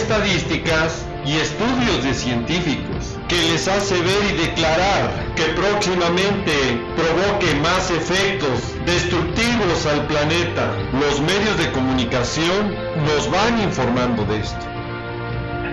estadísticas y estudios de científicos, que les hace ver y declarar que próximamente provoque más efectos destructivos al planeta. Los medios de comunicación nos van informando de esto.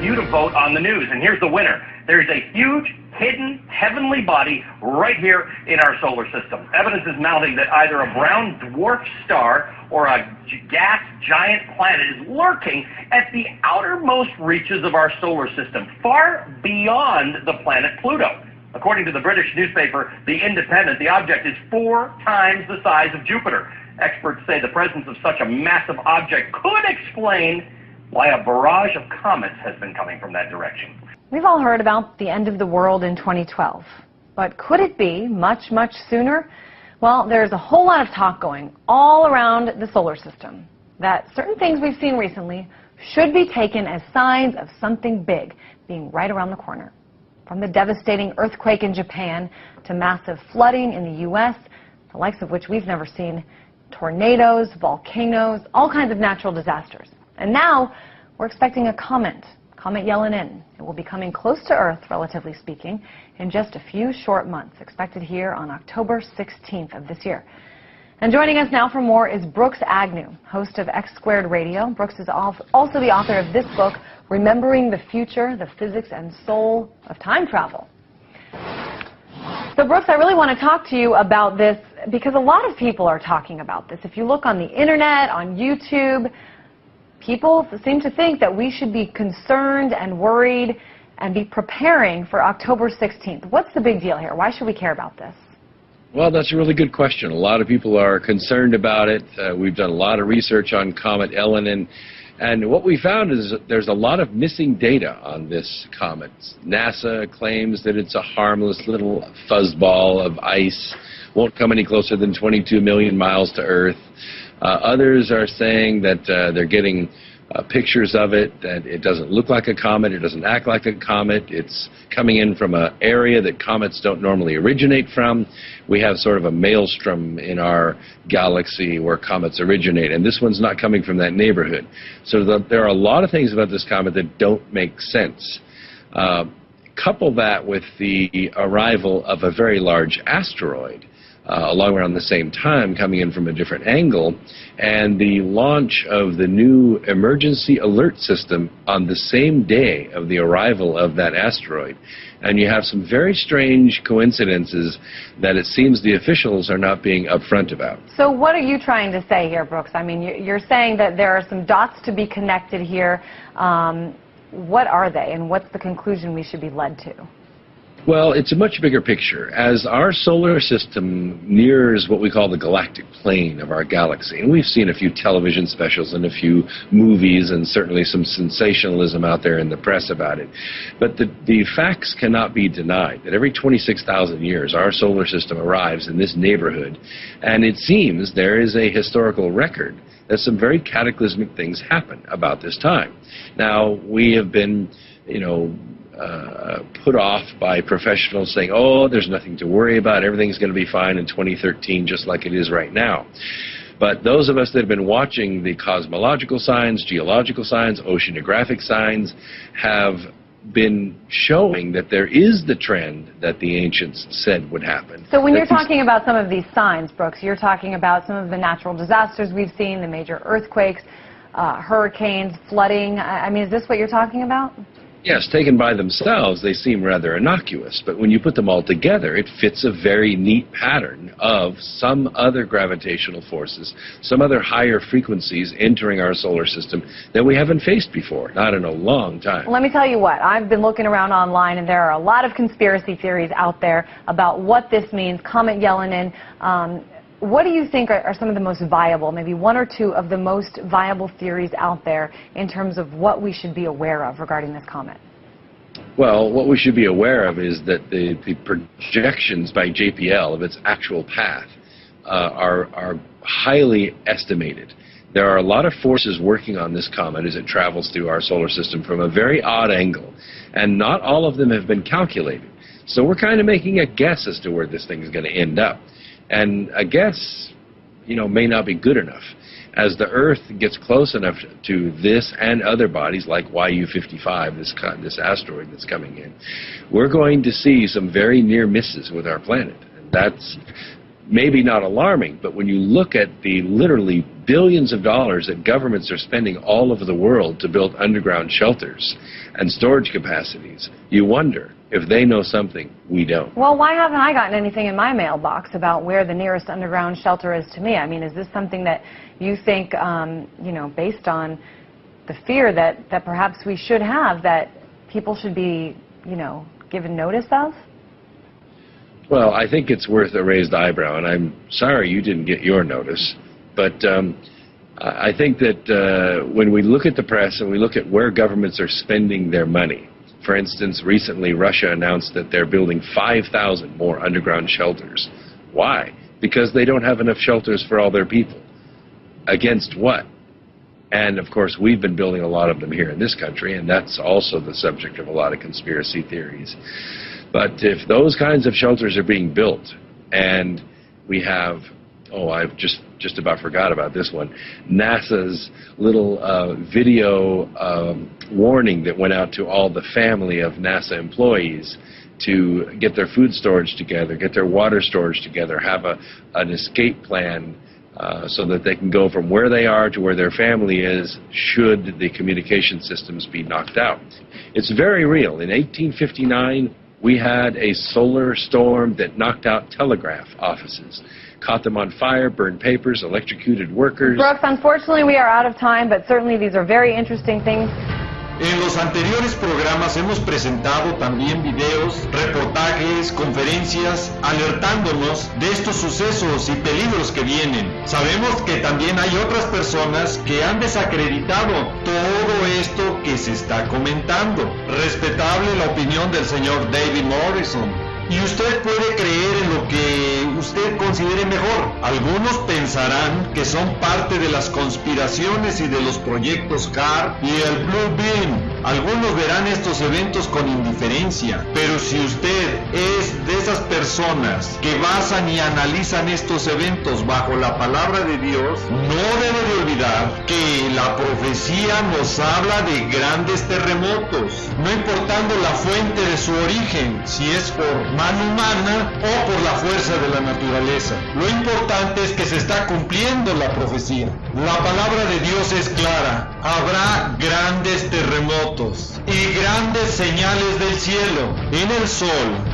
You to vote on the news, and here's the winner. There's a huge, hidden, heavenly body right here in our solar system. Evidence is mounting that either a brown dwarf star or a gas giant planet is lurking at the outermost reaches of our solar system, far beyond the planet Pluto. According to the British newspaper The Independent, the object is 4 times the size of Jupiter. Experts say the presence of such a massive object could explain why a barrage of comets has been coming from that direction. We've all heard about the end of the world in 2012, but could it be much, much sooner? Well, there's a whole lot of talk going all around the solar system that certain things we've seen recently should be taken as signs of something big being right around the corner. From the devastating earthquake in Japan to massive flooding in the U.S., the likes of which we've never seen, tornadoes, volcanoes, all kinds of natural disasters. And now we're expecting a comet Amenazan. It will be coming close to Earth, relatively speaking, in just a few short months, expected here on October 16th of this year. And joining us now for more is Brooks Agnew, host of X Squared Radio. Brooks is also the author of this book, Remembering the Future, the Physics and Soul of Time Travel. So Brooks, I really want to talk to you about this because a lot of people are talking about this. If you look on the internet, on YouTube, people seem to think that we should be concerned and worried and be preparing for October 16th. What's the big deal here? Why should we care about this? Well, that's a really good question. A lot of people are concerned about it. We've done a lot of research on Comet Amenazan, and what we found is that there's a lot of missing data on this comet. NASA claims that it's a harmless little fuzzball of ice, won't come any closer than 22 million miles to Earth. Others are saying that they're getting pictures of it, that it doesn't look like a comet, it doesn't act like a comet, it's coming in from an area that comets don't normally originate from. We have sort of a maelstrom in our galaxy where comets originate, and this one's not coming from that neighborhood. So there are a lot of things about this comet that don't make sense. Couple that with the arrival of a very large asteroid along around the same time, coming in from a different angle, and the launch of the new emergency alert system on the same day of the arrival of that asteroid. And you have some very strange coincidences that it seems the officials are not being upfront about. So what are you trying to say here, Brooks? I mean, you're saying that there are some dots to be connected here. What are they, and what's the conclusion we should be led to? Well, it's a much bigger picture. As our solar system nears what we call the galactic plane of our galaxy, and we've seen a few television specials and a few movies and certainly some sensationalism out there in the press about it, but the facts cannot be denied that every 26,000 years our solar system arrives in this neighborhood, and it seems there is a historical record that some very cataclysmic things happen about this time. Now, we have been, put off by professionals saying, oh, there's nothing to worry about, everything's going to be fine in 2013 just like it is right now. But those of us that have been watching the cosmological signs, geological signs, oceanographic signs, have been showing that there is the trend that the ancients said would happen. So when you're talking about some of these signs, Brooks, you're talking about some of the natural disasters we've seen, the major earthquakes, hurricanes, flooding. I mean, is this what you're talking about? Yes, taken by themselves, they seem rather innocuous, but when you put them all together, it fits a very neat pattern of some other gravitational forces, some other higher frequencies entering our solar system that we haven't faced before, not in a long time. Let me tell you what, I've been looking around online, and there are a lot of conspiracy theories out there about what this means, Comet Amenazan. What do you think are some of the most viable, maybe one or two of the most viable theories out there in terms of what we should be aware of regarding this comet? Well, what we should be aware of is that the projections by JPL of its actual path are highly estimated. There are a lot of forces working on this comet as it travels through our solar system from a very odd angle, and not all of them have been calculated. So we're kind of making a guess as to where this thing is going to end up. And a guess, may not be good enough. As the Earth gets close enough to this and other bodies like YU-55, this asteroid that's coming in, we're going to see some very near misses with our planet. And that's maybe not alarming, but when you look at the literally billions of dollars that governments are spending all over the world to build underground shelters and storage capacities, you wonder if they know something we don't. Well, why haven't I gotten anything in my mailbox about where the nearest underground shelter is to me? I mean, is this something that you think, you know, based on the fear that perhaps we should have, that people should be, you know, given notice of? Well, I think it's worth a raised eyebrow, and I'm sorry you didn't get your notice. But I think that when we look at the press and we look at where governments are spending their money, for instance, recently Russia announced that they're building 5,000 more underground shelters. Why? Because they don't have enough shelters for all their people. Against what? And, of course, we've been building a lot of them here in this country, and that's also the subject of a lot of conspiracy theories. But if those kinds of shelters are being built, and we have, oh, I've just about forgot about this one, NASA's little video warning that went out to all the family of NASA employees to get their food storage together, get their water storage together, have an escape plan so that they can go from where they are to where their family is should the communication systems be knocked out. It's very real. In 1859, we had a solar storm that knocked out telegraph offices, caught them on fire, burned papers, electrocuted workers. Brooks, unfortunately we are out of time, but certainly these are very interesting things. En los anteriores programas hemos presentado también videos, reportajes, conferencias, alertándonos de estos sucesos y peligros que vienen. Sabemos que también hay otras personas que han desacreditado todo esto que se está comentando. Respetable la opinión del señor David Morrison. Y usted puede creer en lo que usted considere mejor. Algunos pensarán que son parte de las conspiraciones y de los proyectos HARP y el Blue Beam. Algunos verán estos eventos con indiferencia, pero si usted es de esas personas que basan y analizan estos eventos bajo la palabra de Dios, no debe de olvidar que la profecía nos habla de grandes terremotos, no importando la fuente de su origen, si es por mano humana o por la fuerza de la naturaleza. Lo importante es que se está cumpliendo la profecía. La palabra de Dios es clara. Habrá grandes terremotos y grandes señales del cielo, en el sol,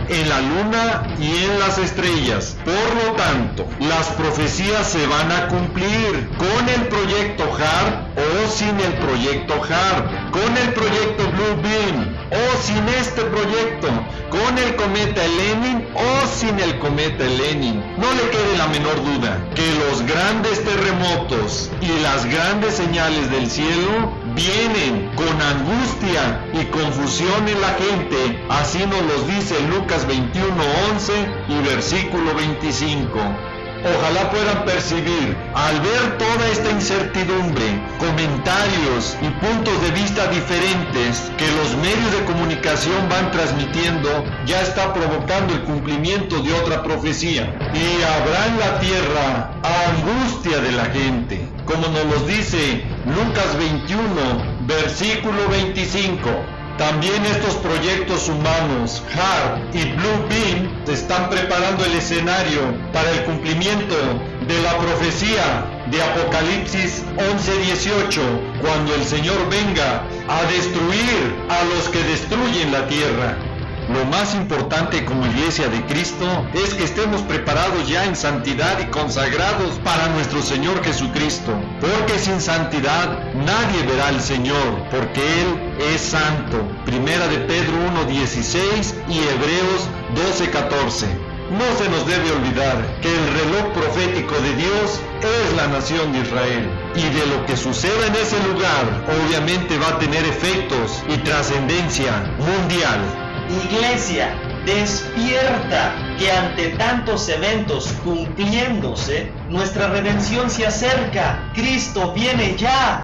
en la luna y en las estrellas. Por lo tanto, las profecías se van a cumplir con el proyecto HARP o sin el proyecto HARP, con el proyecto Blue Beam o sin este proyecto, con el cometa Lenin o sin el cometa Lenin. No le quede la menor duda que los grandes terremotos y las grandes señales del cielo vienen con angustia y confusión en la gente. Así nos los dice Lucas 21:11 y versículo 25. Ojalá puedan percibir, al ver toda esta incertidumbre, comentarios y puntos de vista diferentes que los medios de comunicación van transmitiendo, ya está provocando el cumplimiento de otra profecía. Y habrá en la tierra angustia de la gente, como nos lo dice Lucas 21, versículo 25. También estos proyectos humanos, HARP y Blue Beam, están preparando el escenario para el cumplimiento de la profecía de Apocalipsis 11:18, cuando el Señor venga a destruir a los que destruyen la tierra. Lo más importante como Iglesia de Cristo es que estemos preparados ya en santidad y consagrados para nuestro Señor Jesucristo, porque sin santidad nadie verá al Señor, porque Él es santo. Primera de Pedro 1:16 y Hebreos 12:14. No se nos debe olvidar que el reloj profético de Dios es la nación de Israel, y de lo que suceda en ese lugar obviamente va a tener efectos y trascendencia mundial. Iglesia, despierta, que ante tantos eventos cumpliéndose, nuestra redención se acerca. Cristo viene ya.